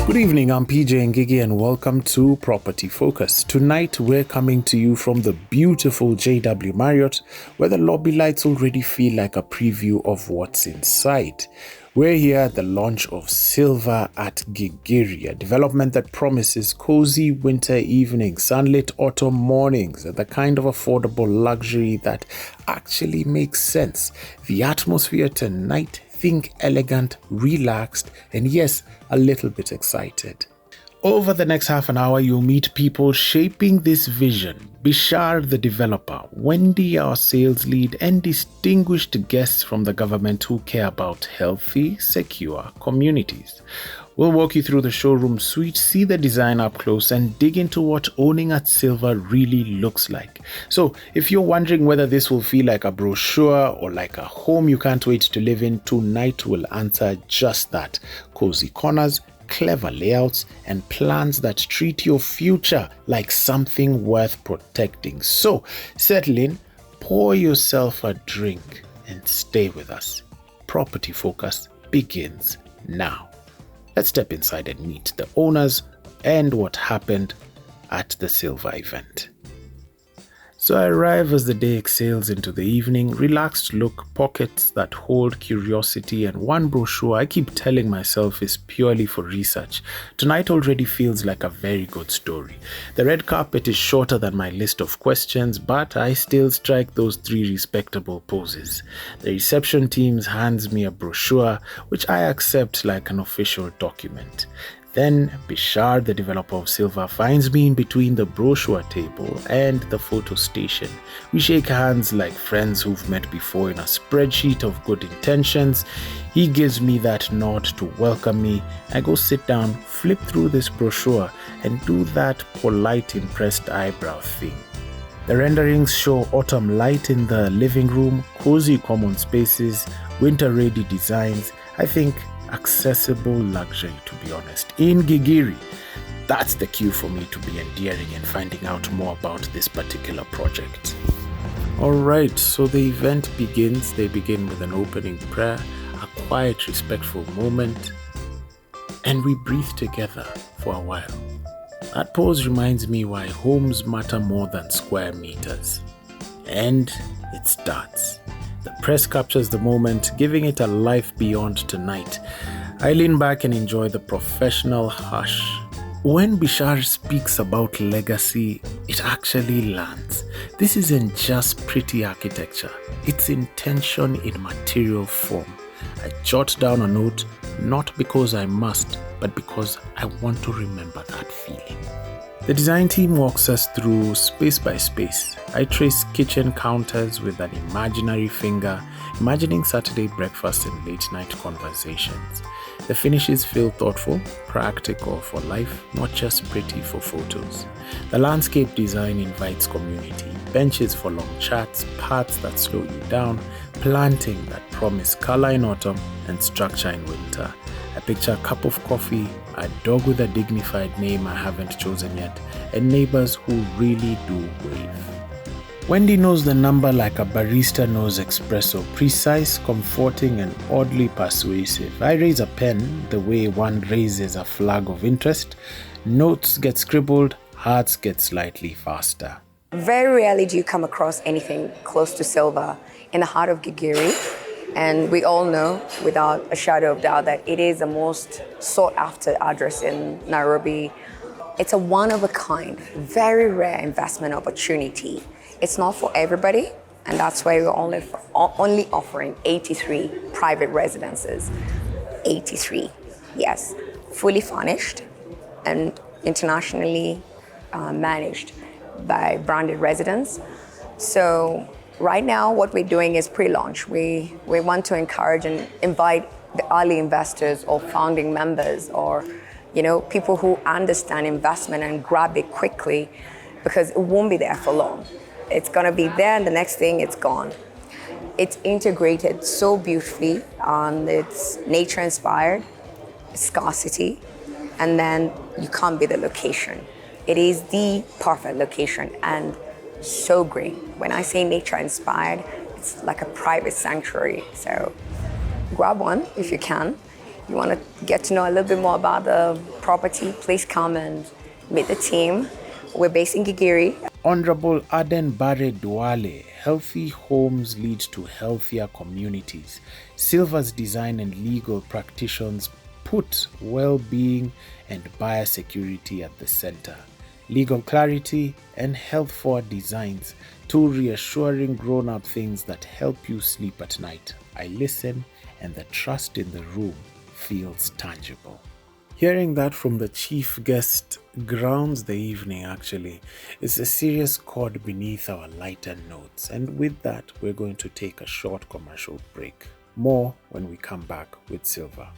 Good evening, I'm PJ Ngigi and welcome to Property Focus. Tonight we're coming to you from the beautiful JW Marriott, where the lobby lights already feel like a preview of what's inside. We're here at the launch of Silva at Gigiri, a development that promises cozy winter evenings, sunlit autumn mornings, and the kind of affordable luxury that actually makes sense. The atmosphere tonight, think elegant, relaxed, and yes, a little bit excited. Over the next half an hour, you'll meet people shaping this vision. Bishar, the developer, Wendy, our sales lead, and distinguished guests from the government who care about healthy, secure communities. We'll walk you through the showroom suite, see the design up close, and dig into what owning at Silva really looks like. So, if you're wondering whether this will feel like a brochure or like a home you can't wait to live in, tonight will answer just that. Cozy corners, clever layouts, and plans that treat your future like something worth protecting. So, settle in, pour yourself a drink, and stay with us. Property Focus begins now. Let's step inside and meet the owners and what happened at the Silva event. So I arrive as the day exhales into the evening, relaxed look, pockets that hold curiosity, and one brochure I keep telling myself is purely for research. Tonight already feels like a very good story. The red carpet is shorter than my list of questions, but I still strike those 3 respectable poses. The reception team hands me a brochure, which I accept like an official document. Then Bishar, the developer of Silva, finds me in between the brochure table and the photo station. We shake hands like friends who've met before in a spreadsheet of good intentions. He gives me that nod to welcome me. I go sit down, flip through this brochure, and do that polite, impressed eyebrow thing. The renderings show autumn light in the living room, cozy common spaces, winter-ready designs. I think accessible luxury, to be honest. In Gigiri, that's the cue for me to be endearing and finding out more about this particular project. Alright, so the event begins. They begin with an opening prayer, a quiet, respectful moment, and we breathe together for a while. That pause reminds me why homes matter more than square meters. And it starts. The press captures the moment, giving it a life beyond tonight. I lean back and enjoy the professional hush. When Bishar speaks about legacy, it actually lands. This isn't just pretty architecture, it's intention in material form. I jot down a note, not because I must, but because I want to remember that feeling. The design team walks us through space by space. I trace kitchen counters with an imaginary finger, imagining Saturday breakfast and late night conversations. The finishes feel thoughtful, practical for life, not just pretty for photos. The landscape design invites community, benches for long chats, paths that slow you down, planting that promise color in autumn and structure in winter. I picture a cup of coffee, a dog with a dignified name I haven't chosen yet, and neighbors who really do wave. Wendy knows the number like a barista knows espresso, precise, comforting, and oddly persuasive. I raise a pen the way one raises a flag of interest. Notes get scribbled, hearts get slightly faster. Very rarely do you come across anything close to Silva in the heart of Gigiri. And we all know, without a shadow of doubt, that it is the most sought-after address in Nairobi. It's a one-of-a-kind, very rare investment opportunity. It's not for everybody, and that's why we're only offering 83 private residences. 83, yes, fully furnished and internationally managed by branded residents. So right now, what we're doing is pre-launch. We want to encourage and invite the early investors or founding members or people who understand investment and grab it quickly, because it won't be there for long. It's gonna be there and the next thing it's gone. It's integrated so beautifully, and it's nature inspired, scarcity, and then you can't be the location. It is the perfect location and so green. When I say nature inspired, it's like a private sanctuary. So grab one if you can. you want to get to know a little bit more about the property, please come and meet the team. We're based in Gigiri. Honorable Aden Bare Duale, healthy homes lead to healthier communities. Silva's design and legal practitioners put well-being and biosecurity at the center. Legal clarity and health-forward designs, two reassuring grown-up things that help you sleep at night. I listen and the trust in the room feels tangible. Hearing that from the chief guest grounds the evening, actually. It's a serious chord beneath our lighter notes. And with that, we're going to take a short commercial break. More when we come back with Silva.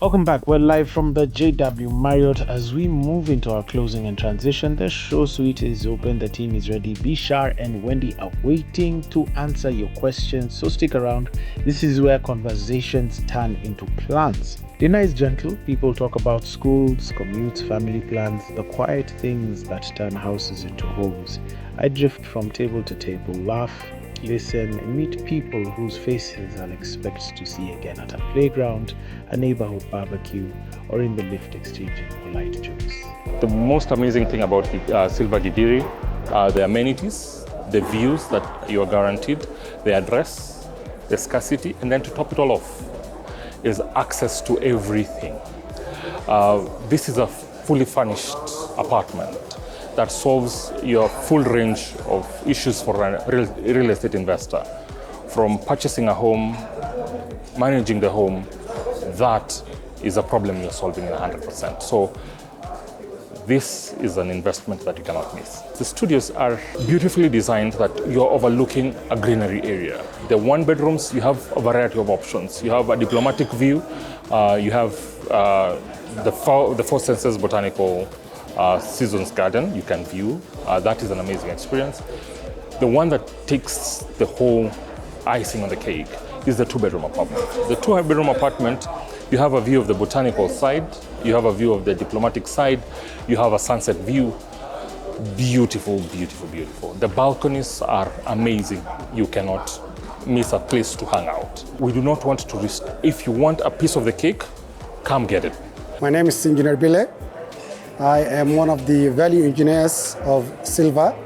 Welcome back. We're live from the JW Marriott. As we move into our closing and transition, the show suite is open, the team is ready. Bishar and Wendy are waiting to answer your questions, so stick around. This is where conversations turn into plans. Dinner is gentle. People talk about schools, commutes, family plans, the quiet things that turn houses into homes. I drift from table to table, laugh, listen, and meet people whose faces I'll expect to see again at a playground, a neighborhood barbecue, or in the lift exchanging polite jokes. The most amazing thing about Silva Gigiri are the amenities, the views that you are guaranteed, the address, the scarcity, and then to top it all off is access to everything. This is a fully furnished apartment that solves your full range of issues for a real estate investor. From purchasing a home, managing the home, that is a problem you're solving in 100%. So this is an investment that you cannot miss. The studios are beautifully designed that you're overlooking a greenery area. The one bedrooms, you have a variety of options. You have a diplomatic view, you have the Four Senses Botanical Seasons Garden you can view. That is an amazing experience. The one that takes the whole icing on the cake is the two-bedroom apartment. The two-bedroom apartment, you have a view of the botanical side, you have a view of the diplomatic side, you have a sunset view. Beautiful, beautiful, beautiful. The balconies are amazing. You cannot miss a place to hang out. We do not want tourists. If you want a piece of the cake, come get it. My name is Engineer Bile. I am one of the value engineers of Silva.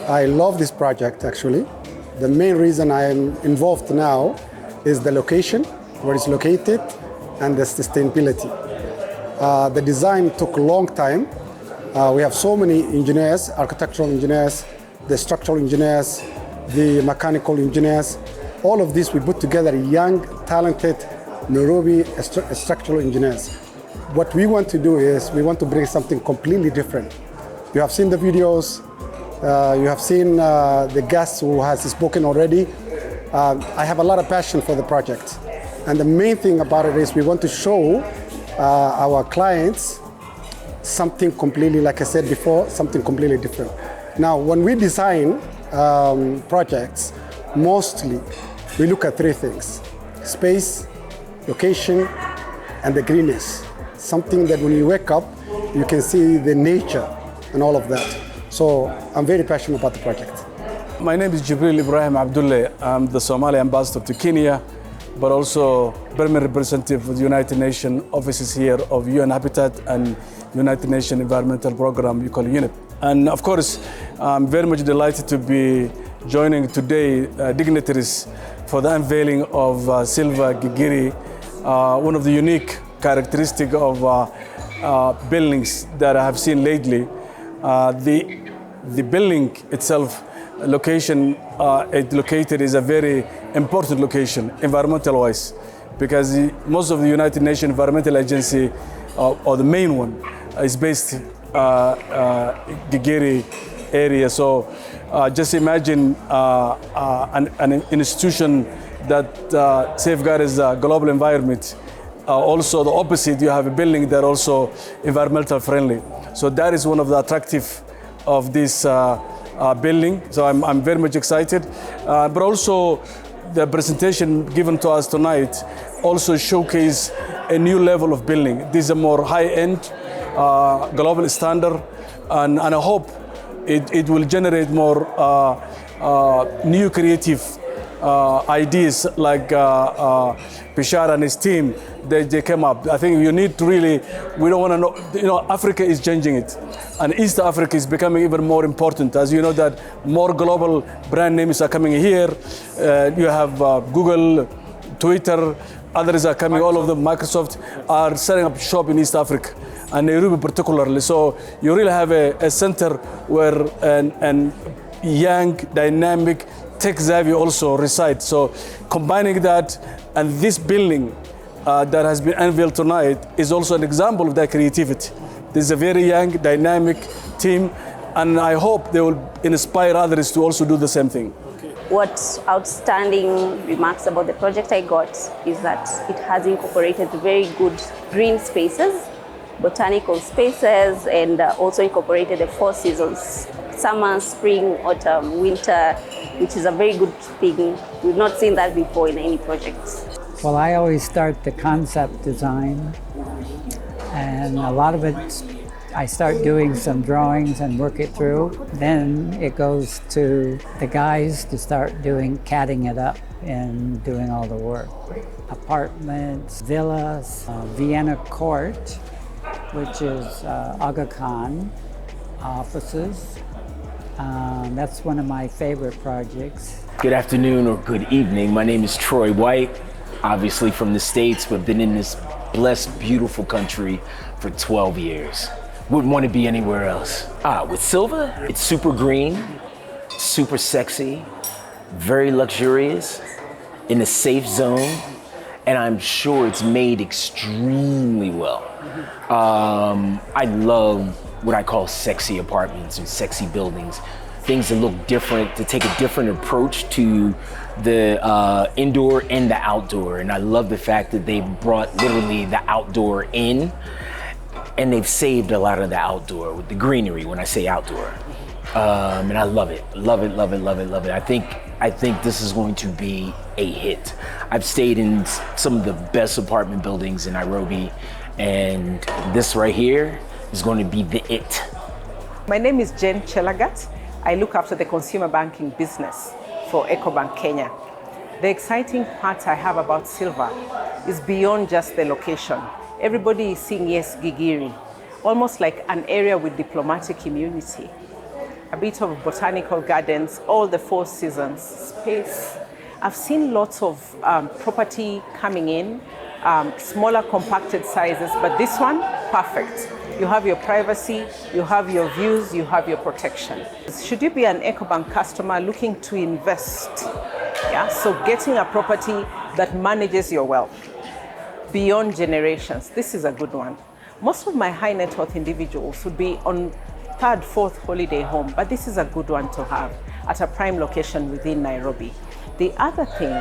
I love this project, actually. The main reason I am involved now is the location, where it's located, and the sustainability. The design took a long time. We have so many engineers, architectural engineers, the structural engineers, the mechanical engineers. All of this we put together, young, talented Nairobi structural engineers. What we want to do is we want to bring something completely different. You have seen the videos, you have seen the guests who has spoken already. I have a lot of passion for the project. And the main thing about it is we want to show our clients something completely, like I said before, something completely different. Now, when we design projects, mostly we look at three things: space, location, and the greenness. Something that when you wake up, you can see the nature and all of that. So I'm very passionate about the project. My name is Jibril Ibrahim Abdullah. I'm the Somali ambassador to Kenya, but also permanent representative of the United Nations offices here of UN Habitat and United Nations Environmental Program, you call UNEP. And of course, I'm very much delighted to be joining today dignitaries for the unveiling of Silva Gigiri, one of the unique characteristics of buildings that I have seen lately. The building itself, location it located is a very important location environmental-wise, because most of the United Nations Environmental Agency, or the main one, is based Gigiri area. So just imagine an institution that safeguards the global environment. Also the opposite, you have a building that also environmental friendly. So that is one of the attractive of this building. So I'm very much excited. But also the presentation given to us tonight also showcase a new level of building. This is a more high-end, global standard, and I hope it will generate more new creative ideas like Bishar and his team, they came up. I think you need to really, we don't want to know, Africa is changing it. And East Africa is becoming even more important. As you know that more global brand names are coming here. You have Google, Twitter, others are coming, all of them, Microsoft are setting up shop in East Africa, and Nairobi particularly. So you really have a center where an young, dynamic, tech-savvy also reside. So combining that and this building that has been unveiled tonight is also an example of that creativity. This is a very young, dynamic team, and I hope they will inspire others to also do the same thing. What outstanding remarks about the project I got is that it has incorporated very good green spaces, botanical spaces, and also incorporated the 4 seasons: summer, spring, autumn, winter, which is a very good thing. We've not seen that before in any project. Well, I always start the concept design, and a lot of it, I start doing some drawings and work it through. Then it goes to the guys to start catting it up and doing all the work. Apartments, villas, Vienna Court, which is Aga Khan, offices. That's one of my favorite projects. Good afternoon or good evening. My name is Troy White, obviously from the States, but been in this blessed, beautiful country for 12 years. Wouldn't want to be anywhere else. With Silva, it's super green, super sexy, very luxurious, in a safe zone, and I'm sure it's made extremely well. I love what I call sexy apartments and sexy buildings, things that look different, to take a different approach to the indoor and the outdoor. And I love the fact that they brought literally the outdoor in, and they've saved a lot of the outdoor with the greenery when I say outdoor. And I love it, love it, love it, love it, love it. I think this is going to be a hit. I've stayed in some of the best apartment buildings in Nairobi, and this right here is going to be the it. My name is Jen Chelagat. I look after the consumer banking business for EcoBank Kenya. The exciting part I have about Silva is beyond just the location. Everybody is seeing, yes, Gigiri, almost like an area with diplomatic immunity. A bit of botanical gardens, all the 4 seasons, space. I've seen lots of property coming in, smaller compacted sizes, but this one, perfect. You have your privacy, you have your views, you have your protection. Should you be an EcoBank customer looking to invest, so getting a property that manages your wealth beyond generations, this is a good one. Most of my high net worth individuals would be on 3rd, 4th holiday home, but this is a good one to have at a prime location within Nairobi. The other thing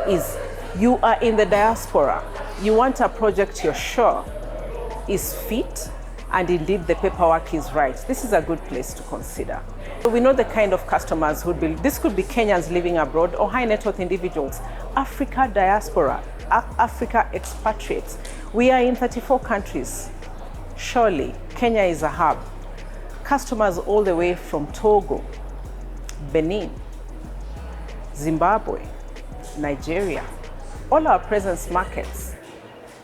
is you are in the diaspora. You want a project you're sure is fit, and indeed the paperwork is right. This is a good place to consider. We know the kind of customers who'd be, this could be Kenyans living abroad or high net worth individuals, Africa diaspora, Africa expatriates. We are in 34 countries. Surely, Kenya is a hub. Customers all the way from Togo, Benin, Zimbabwe, Nigeria, all our presence markets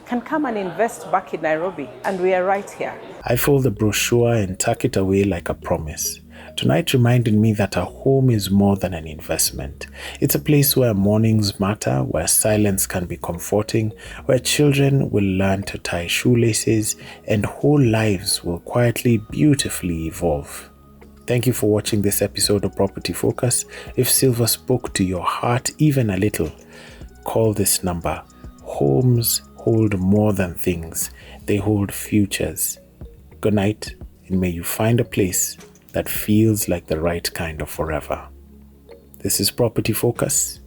can come and invest back in Nairobi, and we are right here. I fold the brochure and tuck it away like a promise. Tonight reminded me that a home is more than an investment. It's a place where mornings matter, where silence can be comforting, where children will learn to tie shoelaces, and whole lives will quietly, beautifully evolve. Thank you for watching this episode of Property Focus. If Silva spoke to your heart even a little, call this number. Homes hold more than things. They hold futures. Good night, and may you find a place that feels like the right kind of forever. This is Property Focus.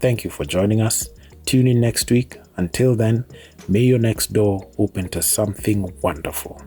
Thank you for joining us. Tune in next week. Until then, may your next door open to something wonderful.